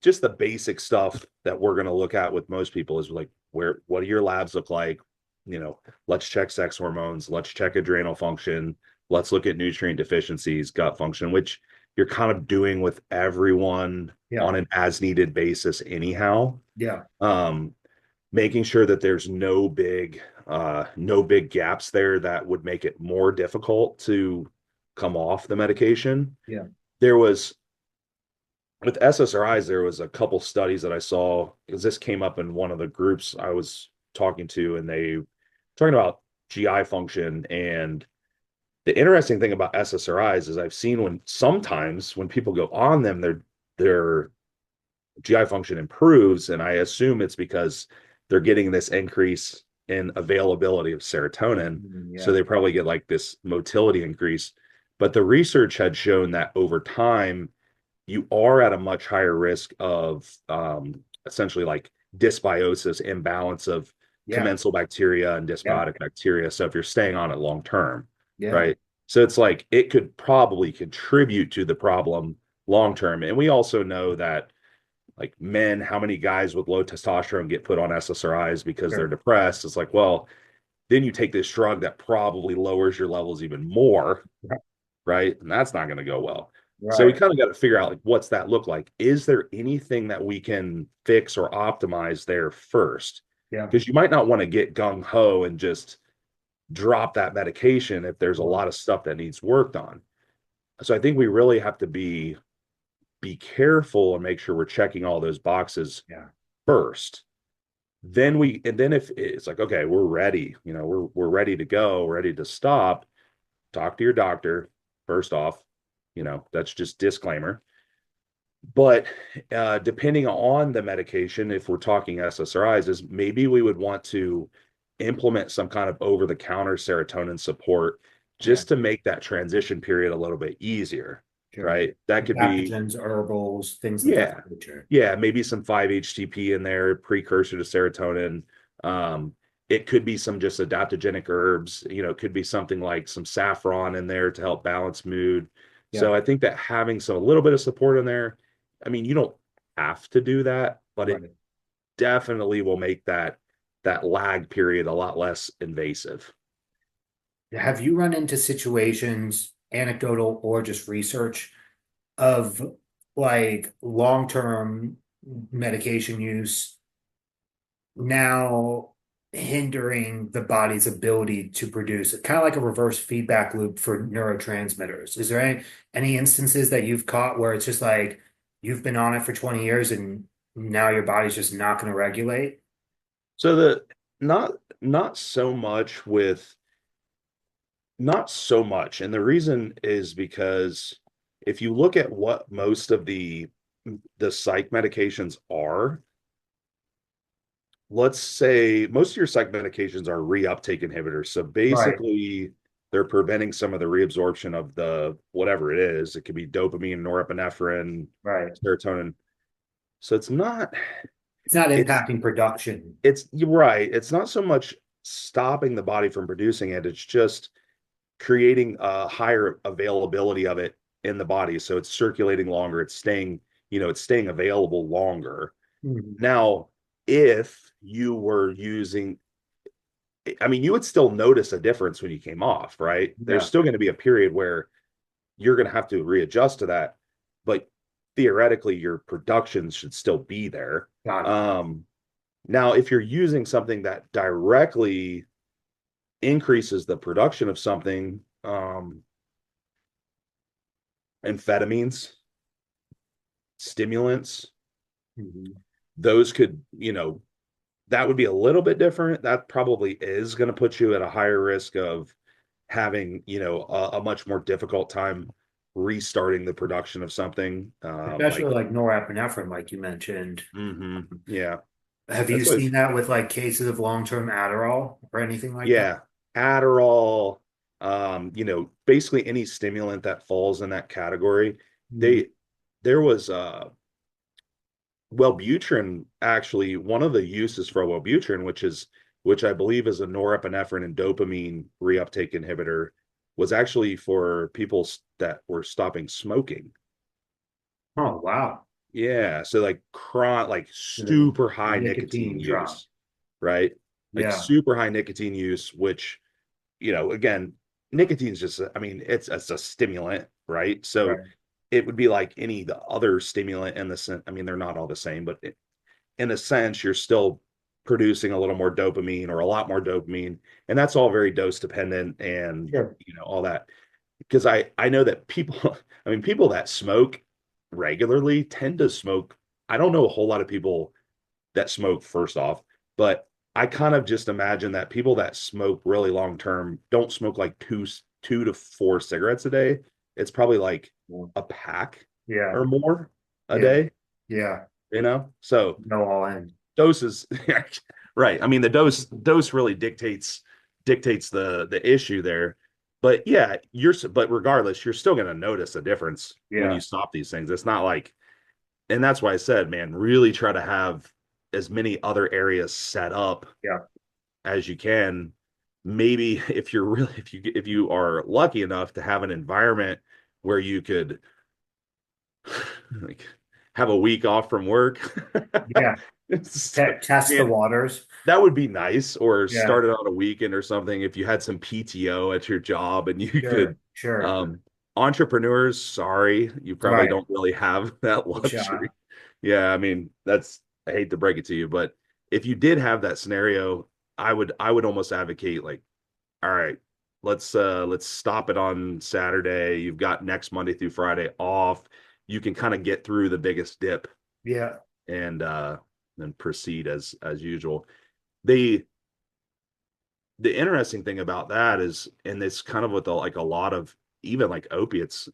just the basic stuff that we're going to look at with most people is like, what do your labs look like? Let's check sex hormones, let's check adrenal function, let's look at nutrient deficiencies, gut function, which you're kind of doing with everyone Yeah. on an as needed basis anyhow. Yeah. um Making sure that there's no big gaps there that would make it more difficult to come off the medication. Yeah. There was With SSRIs, there was a couple studies that I saw, because this came up in one of the groups I was talking to, and they talking about GI function. And the interesting thing about SSRIs is I've seen when sometimes when people go on them, their GI function improves, and I assume it's because they're getting this increase in availability of serotonin. So Yeah. they probably get like this motility increase. But the research had shown that over time, you are at a much higher risk of essentially like dysbiosis, imbalance of Yeah. commensal bacteria and Yeah. dysbiotic bacteria. So if you're staying on it long term, Yeah. right? So it's like it could probably contribute to the problem long term. And we also know that, like, men, how many guys with low testosterone get put on SSRIs because they're Sure. depressed? It's like, well, then you take this drug that probably lowers your levels even more, right? And that's not going to go well. So we Right. kind of got to figure out, like, what's that look like? Is there anything that we can fix or optimize there first? Yeah. Because you might not want to get gung ho and just drop that medication if there's a Right. lot of stuff that needs worked on. So I think we really have to be careful and make sure we're checking all those boxes Yeah. first. And then if it's like, okay, we're ready, we're ready to go, ready to stop, talk to your doctor first off. That's just disclaimer. But depending on the medication, if we're talking SSRIs, is maybe we would want to implement some kind of over-the-counter serotonin support Yeah. just to make that transition period a little bit easier, Sure. right? That could be, Adaptogens, herbals, things of that yeah, nature. yeah, maybe some 5-HTP in there, precursor to serotonin. Um, it could be some just adaptogenic herbs. It could be something like some saffron in there to help balance mood. Yeah. So I think that having a little bit of support in there, I mean, you don't have to do that, but it Right. definitely will make that lag period a lot less invasive. Have you run into situations, anecdotal or just research, of like long-term medication use now hindering the body's ability to produce kind of like a reverse feedback loop for neurotransmitters? Is there any instances that you've caught where it's just like you've been on it for 20 years and now your body's just not going to regulate? So the not not so much with Not so much. And the reason is because if you look at what most of the psych medications are, let's say most of your psych medications are reuptake inhibitors. So Right, basically, they're preventing some of the reabsorption of the whatever it is. It could be dopamine, norepinephrine, right. serotonin. So It's not it's impacting production. you're right. It's not so much stopping the body from producing it. It's just creating a higher availability of it in the body, so it's circulating longer, it's staying, it's staying available longer. Mhm. Now, if you were using, I mean, you would still notice a difference when you came off, right? There's Yeah, still going to be a period where you're going to have to readjust to that, but theoretically, your production should still be there. got it. Um, Now, if you're using something that directly increases the production of something, amphetamines, stimulants, Mhm. those could, that would be a little bit different. That probably is going to put you at a higher risk of having, a much more difficult time restarting the production of something. Especially like norepinephrine, like you mentioned. Yeah, Have you that's what, seen that with like cases of long-term Adderall or anything like that? yeah, Adderall, basically any stimulant that falls in that category. Mhm. They, there was, Wellbutrin, actually, one of the uses for Wellbutrin, which I believe is a norepinephrine and dopamine reuptake inhibitor, was actually for people that were stopping smoking. Oh, wow. Yeah, so like like The, super the high nicotine nicotine drop. use, right? Like Yeah, super high nicotine use, which, again, nicotine's just, I mean, it's a stimulant, right? So right. it would be like any the other stimulant in the sense. I mean, they're not all the same, but in a sense, you're still producing a little more dopamine or a lot more dopamine, and that's all very dose dependent, and Sure. all that. Because I know that people, I mean, people that smoke regularly tend to smoke. I don't know a whole lot of people that smoke, first off, but I kind of just imagine that people that smoke really long term don't smoke like two to four cigarettes a day. It's probably like a pack Yeah, or more a yeah, day, yeah. So Go all in. doses, right? I mean, the dose really dictates the issue there. But yeah, but regardless, you're still going to notice a difference when you Yeah, stop these things. It's not like, and that's why I said, man, really try to have as many other areas set up yeah. as you can. Maybe if you are lucky enough to have an environment where you could like have a week off from work. Yeah. Test the Man, waters. that would be nice. Or Yeah, start it on a weekend or something if you had some PTO at your job and you could. sure, sure. um Entrepreneurs, sorry, you probably Right. don't really have that Good shot. luxury. Yeah, I mean, that's, I hate to break it to you, but if you did have that scenario, I would almost advocate, like, all right, let's stop it on Saturday. You've got next Monday through Friday off. You can kind of get through the biggest dip Yeah, and then proceed as usual. The the interesting thing about that is, and it's kind of with like a lot of, even like opiates,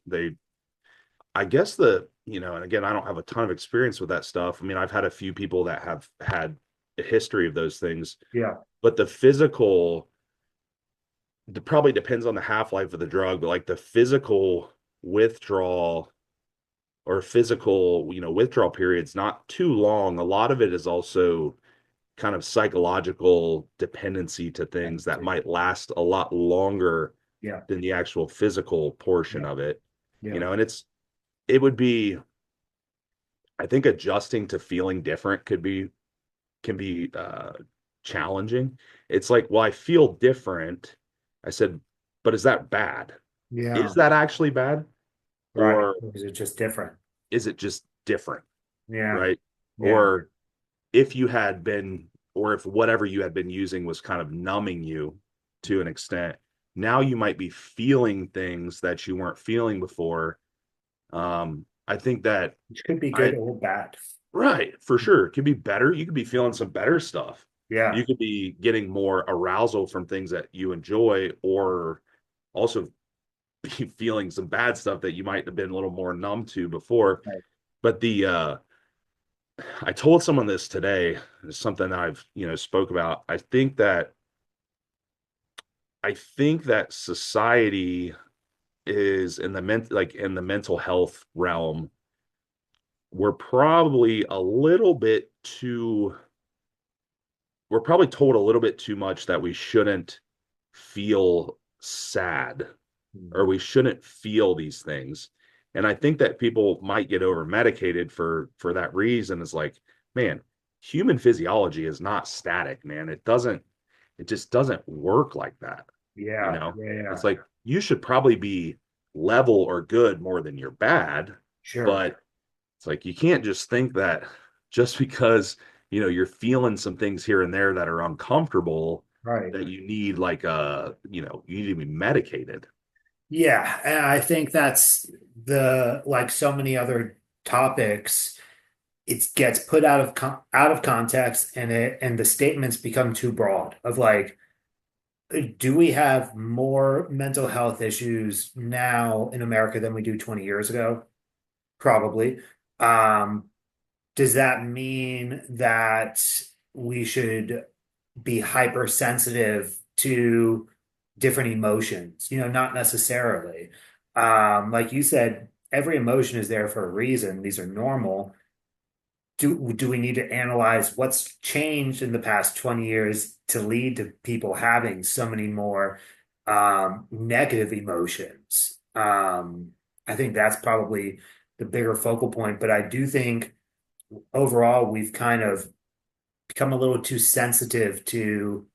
I guess and again, I don't have a ton of experience with that stuff. I mean, I've had a few people that have had a history of those things, yeah. but the physical, it probably depends on the half-life of the drug, but like the physical withdrawal or physical, withdrawal periods not too long. A lot of it is also kind of psychological dependency to things that might last a lot longer Yeah, than the actual physical portion yeah, of it. yeah, And it would be, I think adjusting to feeling different can be challenging. It's like, well, I feel different. I said, but is that bad? yeah. Is that actually bad? Right. Or Because it's just different. is it just different? Yeah, Right. yeah, Or if you had been, or if whatever you had been using was kind of numbing you to an extent, now you might be feeling things that you weren't feeling before. I think that which could be good I, or bad. right, for sure, it could be better. You could be feeling some better stuff. Yeah, You could be getting more arousal from things that you enjoy, or also be feeling some bad stuff that you might have been a little more numb to before. right. But I told someone this today, it's something that I've, spoke about. I think that society is in the in the mental health realm, we're probably a little bit too, we're probably told a little bit too much that we shouldn't feel sad or Mhm. we shouldn't feel these things. And I think that people might get over medicated for that reason. Is like, man, human physiology is not static, man. It just doesn't work like that. You Yeah, know, yeah, it's yeah. like you should probably be level or good more than you're bad, Sure. but it's like you can't just think that just because, you're feeling some things here and there that are uncomfortable Right. that you need like you need to be medicated. Yeah, and I think that's the like so many other topics, it gets put out of context and the statements become too broad of like, do we have more mental health issues now in America than we do 20 years ago? Probably. Um, does that mean that we should be hypersensitive to different emotions? Not necessarily. Like you said, every emotion is there for a reason. These are normal. Do we need to analyze what's changed in the past 20 years to lead to people having so many more negative emotions? I think that's probably the bigger focal point, but I do think overall we've kind of become a little too sensitive to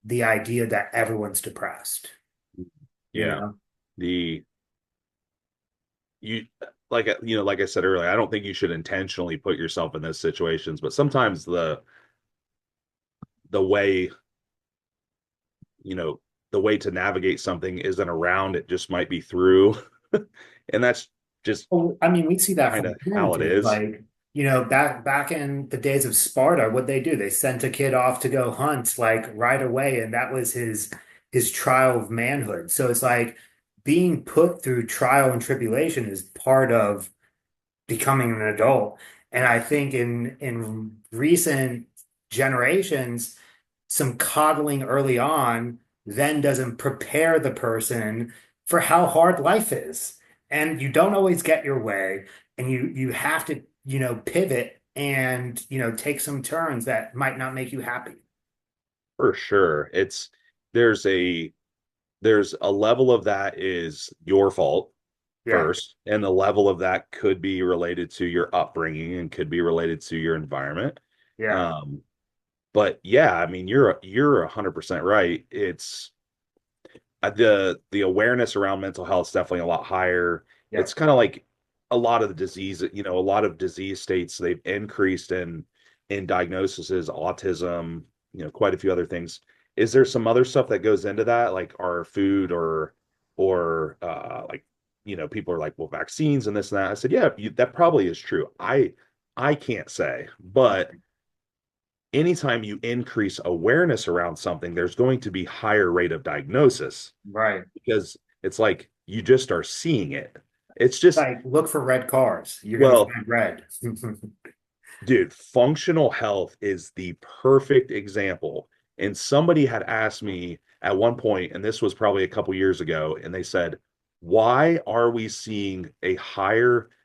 the idea that everyone's depressed, you Yeah. know? The you like I said earlier, I don't think you should intentionally put yourself in those situations, but sometimes the way, you know, the way to navigate something isn't around, it just might be through. And that's just Well, I mean, we see that kind from of how it parenting. is. Like, back in the days of Sparta, what they do? They sent a kid off to go hunt like right away, and that was his trial of manhood. So it's like being put through trial and tribulation is part of becoming an adult. And I think in recent generations, some coddling early on then doesn't prepare the person for how hard life is. And you don't always get your way, and you have to, pivot and, take some turns that might not make you happy. For sure. There's a there's a level of that is your fault Yeah, first, and the level of that could be related to your upbringing and could be related to your environment. yeah, Um, but yeah, I mean, you're 100% right. It's the awareness around mental health is definitely a lot higher. yeah, It's kind of like a lot of the disease, a lot of disease states, they've increased in diagnoses, autism, quite a few other things. Is there some other stuff that goes into that, like our food or like, people are like, well, vaccines and this and that. I said, yeah, that probably is true. I can't say, but anytime you increase awareness around something, there's going to be higher rate of diagnosis right. because it's like you just are seeing it. It's just, Like look for red cars. You're gonna well, find red. dude, functional health is the perfect example. And somebody had asked me at one point, and this was probably a couple years ago, and they said, why are we seeing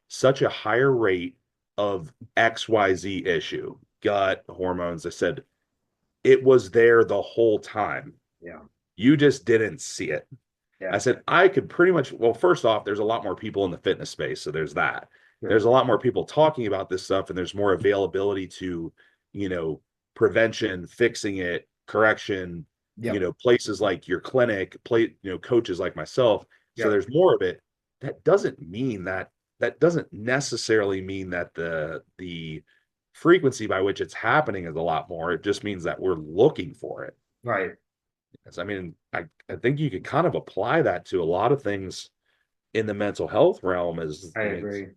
such a higher rate of XYZ issue, gut hormones? I said, it was there the whole time. Yeah, You just didn't see it. I yeah, said, I could pretty much, well, first off, there's a lot more people in the fitness space. So there's that. sure. There's a lot more people talking about this stuff, and there's more availability to, you know, prevention, fixing it, correction, Yep, places like your clinic, coaches like myself. So yep, there's more of it. That doesn't necessarily mean that the frequency by which it's happening is a lot more. It just means that we're looking for it. right. I mean, I think you could kind of apply that to a lot of things in the mental health realm. I I mean, it's agree.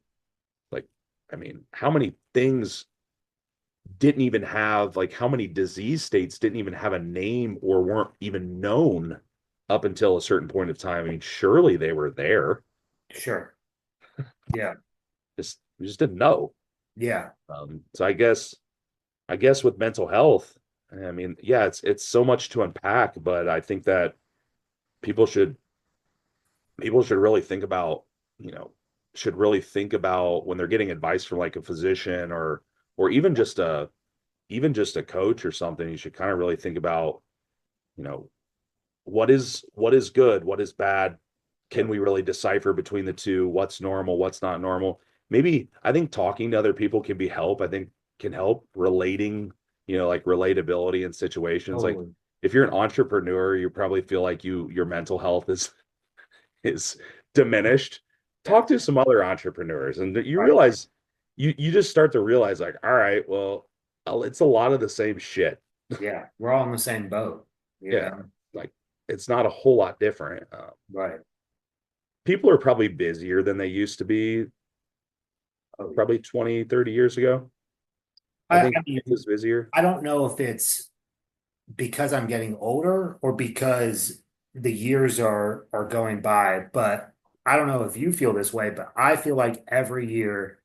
like, I mean, how many things didn't even have, like, how many disease states didn't even have a name or weren't even known up until a certain point of time? I mean, surely they were there. Sure. Yeah, We just didn't know. yeah, So I guess with mental health, I mean, yeah, it's so much to unpack, but I think that people should people should really think about, you know, should really think about when they're getting advice from like a physician or even just a coach or something, you should kind of really think about, you know, what is good, what is bad, can we really decipher between the two? What's normal? What's not normal? Maybe I think talking to other people can be help. I think can help relating, like relatability in situations. Like Totally. if you're an entrepreneur, you probably feel like your mental health is diminished. Yeah. Talk to some other entrepreneurs, and you Right. realize you just start to realize like, all right, well, it's a lot of the same shit. Yeah. We're all in the same boat. Yeah, Yeah. like it's not a whole lot different. Right. People are probably busier than they used to be Oh, yeah. probably 20, 30 years ago. I I think mean, life is busier. I don't know if it's because I'm getting older or because the years are going by, but I don't know if you feel this way, but I feel like every year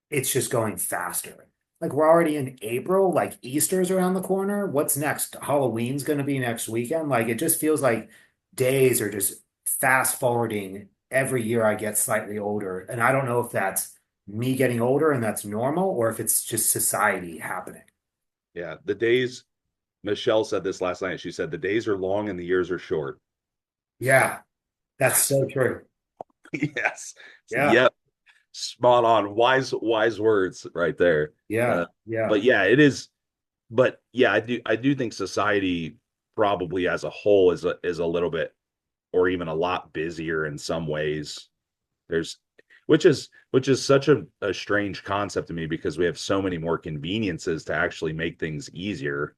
it's just going faster. Like we're already in April, like Easter's around the corner. What's next? Halloween's going to be next weekend. Like it just feels like days are just fast forwarding every year I get slightly older. And I don't know if that's me getting older and that's normal or if it's just society happening. Yeah, the days, Michelle said this last night. She said the days are long and the years are short. Yeah, that's so true. Yes. Yeah, Yep. Spot on. Wise words right there. Uh, yeah, yeah, but yeah, it is. But yeah, I do think society probably as a whole is a little bit or even a lot busier in some ways. There's which is such a strange concept to me because we have so many more conveniences to actually make things easier.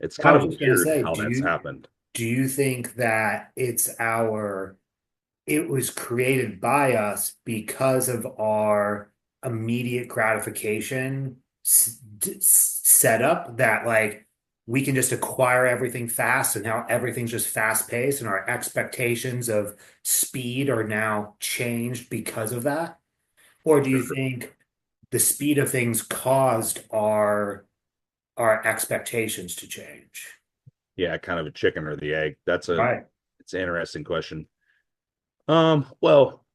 It's I kind was of just going to weird say, how that's happened. do you think that it was created by us because of our immediate gratification setup that like we can just acquire everything fast and now everything's just fast paced and our expectations of speed are now changed because of that? Or do you think the speed of things caused our expectations to change? Yeah, kind of a chicken or the egg. Right. It's an interesting question. Well,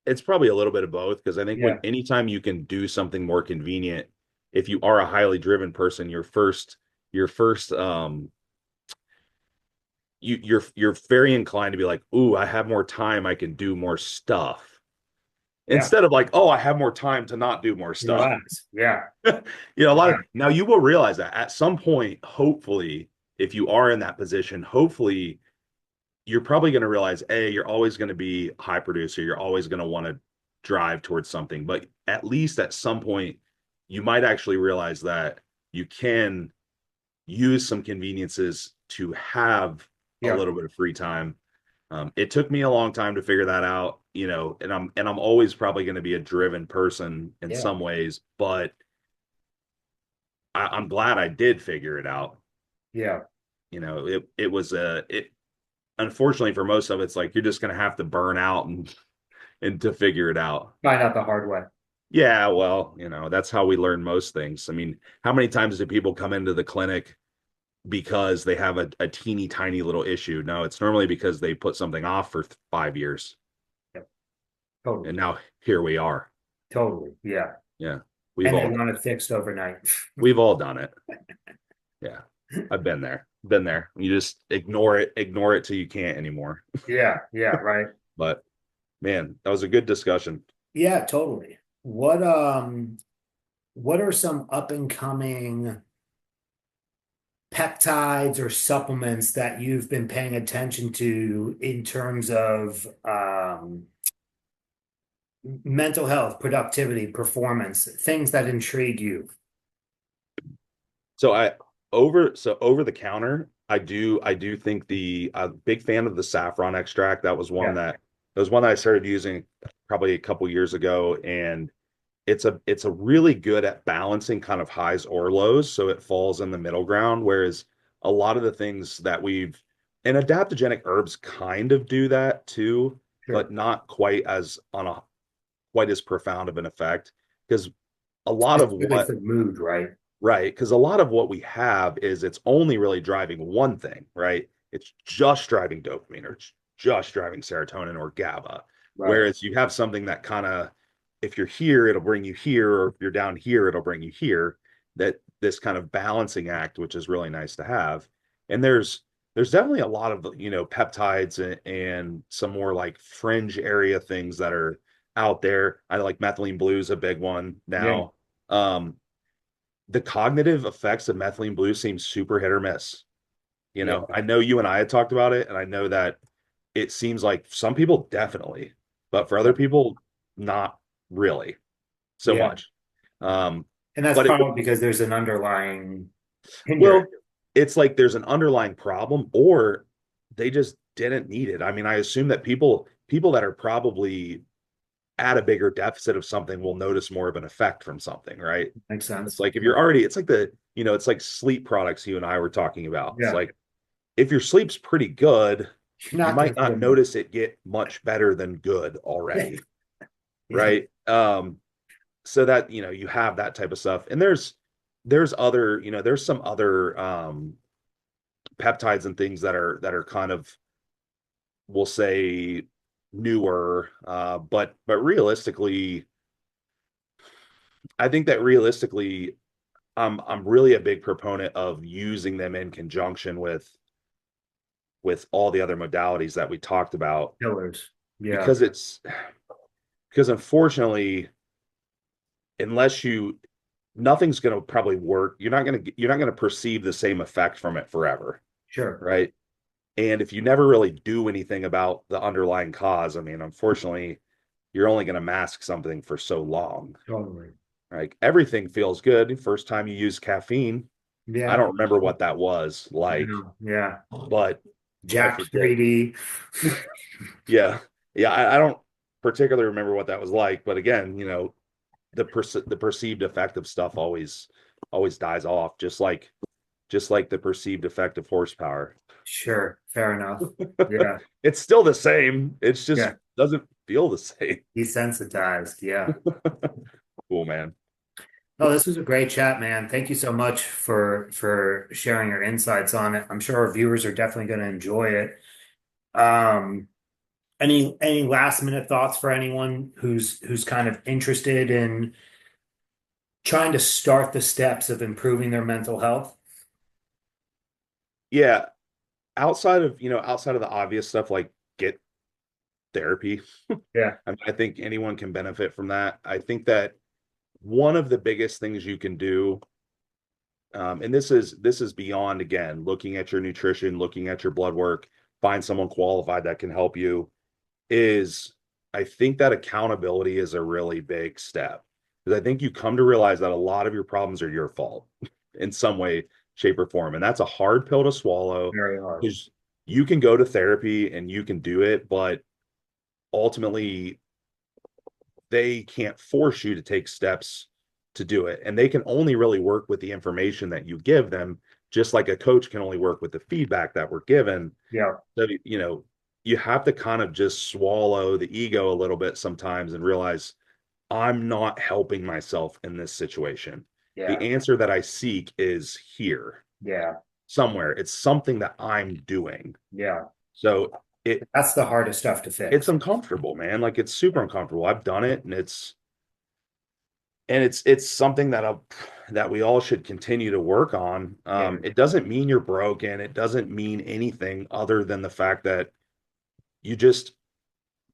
it's probably a little bit of both because I think when Yeah. anytime you can do something more convenient, if you are a highly driven person, your first you're very inclined to be like, ooh, I have more time, I can do more stuff. Yeah. Instead of like, oh, I have more time to not do more stuff. Relax. Yeah. A lot Yeah. of now you will realize that at some point, hopefully, if you are in that position, hopefully you're probably going to realize, A, you're always going to be a high producer. You're always going to want to drive towards something. But at least at some point, you might actually realize that you can use some conveniences to have a Yeah. little bit of free time. It took me a long time to figure that out, and I'm always probably going to be a driven person in Yeah. some ways, but I'm glad I did figure it out. Yeah. It was it unfortunately for most of it's like you're just going to have to burn out and to figure it out. Find out the hard way. Yeah, well, that's how we learn most things. I mean, how many times do people come into the clinic because they have a teeny tiny little issue? No, it's normally because they put something off for 5 years. Yep. And Totally. now here we are. Totally. Yeah. Yeah. We've And they all want it fixed overnight. we've all done it. Yeah. I've been there. Been there. You just ignore it till you can't anymore. Yeah. Yeah. Right. But man, that was a good discussion. Yeah. Totally. What are some up and coming peptides or supplements that you've been paying attention to in terms of mental health, productivity, performance, things that intrigue you? So over the counter, I do think the big fan of the saffron extract. Yeah. That was one that I started using probably a couple years ago, and it's a really good at balancing kind of highs or lows, so it falls in the middle ground. Whereas a lot of the things that we've and adaptogenic herbs kind of do that too, Sure. but not quite as profound of an effect because a lot of Specifically what for mood, right? Right. Because a lot of what we have is it's only really driving one thing, right? It's just driving dopamine or it's just driving serotonin or GABA. Right. Whereas you have something that kind of, if you're here, it'll bring you here, or if you're down here, it'll bring you here. That this kind of balancing act, which is really nice to have. And there's definitely a lot of, peptides and some more like fringe area things that are out there. I like methylene blue is a big one Yeah. now. Um, the cognitive effects of methylene blue seem super hit or miss. Yeah. I know you and I had talked about it, and I know that it seems like some people definitely, but for other people, not really so Yeah. much. Um, And that's but it, probably because there's an underlying hindrance. well, it's like there's an underlying problem, or they just didn't need it. I mean, I assume that people that are probably at a bigger deficit of something will notice more of an effect from something, right? Makes It's sense. like if you're already, it's like it's like sleep products you and I were talking about. It's Yeah. like if your sleep's pretty good, You're you not going might to feel not more. notice it get much better than good Yeah. already, Yeah. right? So that, you have that type of stuff. And there's other, there's some other peptides and things that are kind of, we'll say, newer, but realistically, I think that realistically, I'm really a big proponent of using them in conjunction with all the other modalities that we talked about, Pillars. Yeah. because because unfortunately, unless you nothing's going to probably work. You're not going to perceive the same effect from it forever, Sure. right? And if you never really do anything about the underlying cause, I mean, unfortunately, you're only going to mask something for so long. Totally. Like everything feels good. First time you use caffeine, I Yeah. don't remember what that was I like, know. Yeah. but I Jack forget. 3D. Yeah. Yeah. I don't particularly remember what that was like. But again, the perceived effect of stuff always dies off, just like the perceived effect of horsepower. Sure. Fair enough. Yeah. It's still the same. It's just Yeah. doesn't feel the same. Desensitized. Yeah. Cool, man. Oh, this was a great chat, man. Thank you so much for sharing your insights on it. I'm sure our viewers are definitely going to enjoy it. Um, any last minute thoughts for anyone who's kind of interested in trying to start the steps of improving their mental health? Yeah, outside of the obvious stuff like get therapy. Yeah. I think anyone can benefit from that. I think that one of the biggest things you can do, and this is beyond, again, looking at your nutrition, looking at your blood work, find someone qualified that can help you, is I think that accountability is a really big step, because I think you come to realize that a lot of your problems are your fault in some way, shape, or form. And that's a hard pill to swallow, Very hard. because you can go to therapy and you can do it, but ultimately they can't force you to take steps to do it. And they can only really work with the information that you give them, just like a coach can only work with the feedback that we're given. Yeah. So, you have to kind of just swallow the ego a little bit sometimes and realize I'm not helping myself in this situation. The Yeah. answer that I seek is here Yeah. somewhere. It's something that I'm doing. Yeah. So That's the hardest stuff to it's fix. uncomfortable, man. Like it's super uncomfortable. I've done it, and it's something that we all should continue to work on. Yeah. It doesn't mean you're broken. It doesn't mean anything other than the fact that you just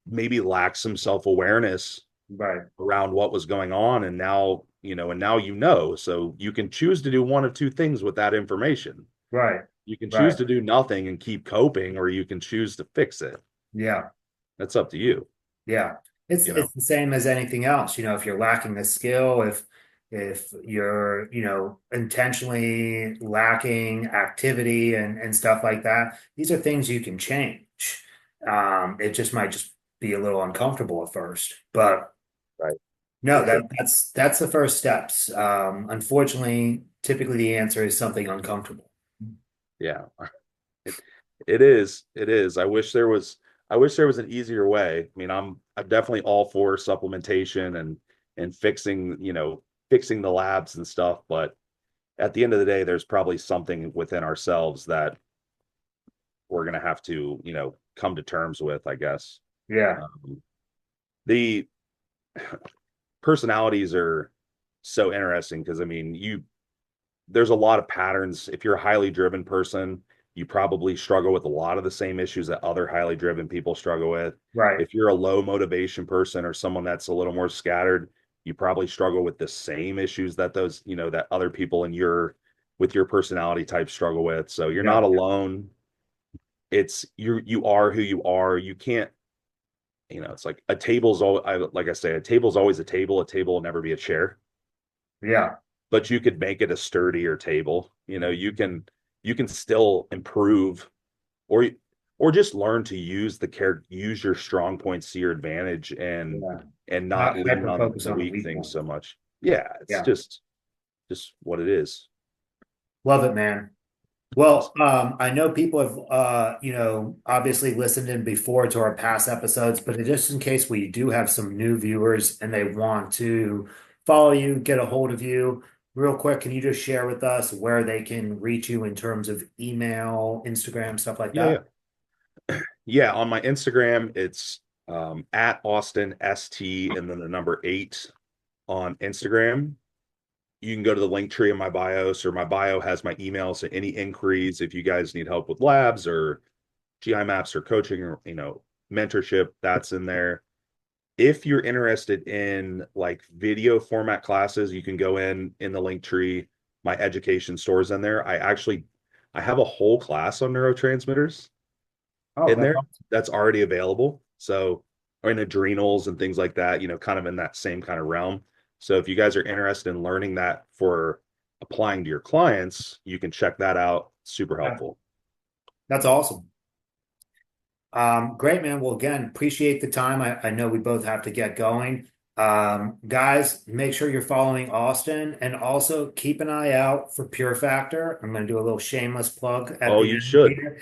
maybe lack some self-awareness Right. around what was going on. And now so you can choose to do one of two things with that information. Right. You can choose Right. to do nothing and keep coping, or you can choose to fix it. Yeah. That's up to you, Yeah. It's you know. it's the same as anything else. If you're lacking the skill, if you're, intentionally lacking activity and stuff like that, these are things you can change. It just might just be a little uncomfortable at first, but Right. no, For sure. that's the first steps. Unfortunately, typically the answer is something uncomfortable. Yeah. It is. I wish there was an easier way. I mean, I'm definitely all for supplementation and fixing the labs and stuff, but at the end of the day, there's probably something within ourselves that we're going to have to, come to terms with, I guess. Yeah. Um, the personalities are so interesting because, I mean, there's a lot of patterns. If you're a highly driven person, you probably struggle with a lot of the same issues that other highly driven people struggle with. Right. If you're a low motivation person or someone that's a little more scattered, you probably struggle with the same issues that those, that other people in your with your personality type struggle with. So you're not Yeah. alone. You are who you are. You can't, it's like a table's all like I say, a table's always a table. A table will never be a chair, Yeah. but you could make it a sturdier table. You can still improve, or or just learn to use your strong points to your advantage, Yeah. and not Not lean hyper on focus the on the weak weak things points. so much. Yeah, it's Yeah. just what it is. Love it, man. Well, I know people have, obviously listened in before to our past episodes, but just in case we do have some new viewers and they want to follow you, get a hold of you, real quick, can you just share with us where they can reach you in terms of email, Instagram, stuff like Yeah, that? yeah. On my Instagram, it's at Austin ST and then the number 8 on Instagram. You can go to the link tree in my bio. So my bio has my email. So any inquiries, if you guys need help with labs or GI maps or coaching or mentorship, that's in there. If you're interested in like video format classes, you can go in the link tree. My education stores in there. I have a whole class on neurotransmitters Oh, in that's there awesome. that's already available. So, or in adrenals and things like that, kind of in that same kind of realm. So if you guys are interested in learning that for applying to your clients, you can check that out. Super Yeah, helpful. that's awesome. Great, man. Well, again, appreciate the time. I know we both have to get going. Guys, make sure you're following Austin and also keep an eye out for Pure Factor. I'm going to do a little shameless plug at Oh, the you end should. here.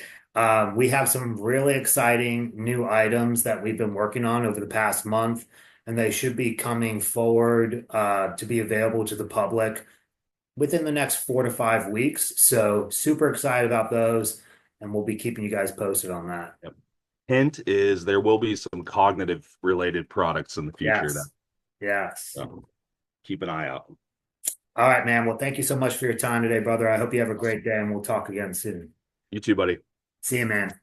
We have some really exciting new items that we've been working on over the past month, and they should be coming forward to be available to the public within the next 4 to 5 weeks. So, super excited about those, and we'll be keeping you guys posted on that. Yep. Hint is there will be some cognitive related products in the future that Yes. Yes. keep an eye out. All right, man. Well, thank you so much for your time today, brother. I hope you have a great day and we'll talk again soon. You too, buddy. See you, man.